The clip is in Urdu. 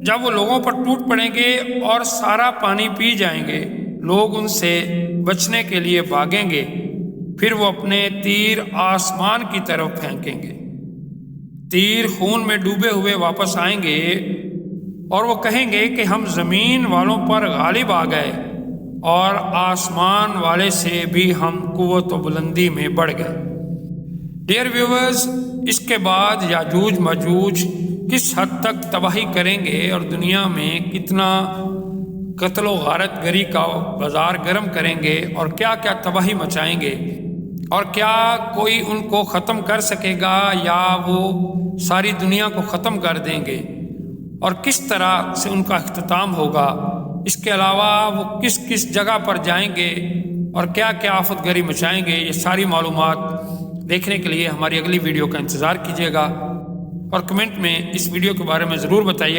جب وہ لوگوں پر ٹوٹ پڑیں گے اور سارا پانی پی جائیں گے، لوگ ان سے بچنے کے لیے بھاگیں گے، پھر وہ اپنے تیر آسمان کی طرف پھینکیں گے۔ تیر خون میں ڈوبے ہوئے واپس آئیں گے اور وہ کہیں گے کہ ہم زمین والوں پر غالب آ گئے اور آسمان والے سے بھی ہم قوت و بلندی میں بڑھ گئے۔ ڈیئر ویورز، اس کے بعد یاجوج ماجوج کس حد تک تباہی کریں گے اور دنیا میں کتنا قتل و غارت گری کا بازار گرم کریں گے اور کیا کیا تباہی مچائیں گے، اور کیا کوئی ان کو ختم کر سکے گا یا وہ ساری دنیا کو ختم کر دیں گے، اور کس طرح سے ان کا اختتام ہوگا، اس کے علاوہ وہ کس کس جگہ پر جائیں گے اور کیا کیا آفت گری مچائیں گے، یہ ساری معلومات دیکھنے کے لیے ہماری اگلی ویڈیو کا انتظار کیجیے گا اور کمنٹ میں اس ویڈیو کے بارے میں ضرور بتائیے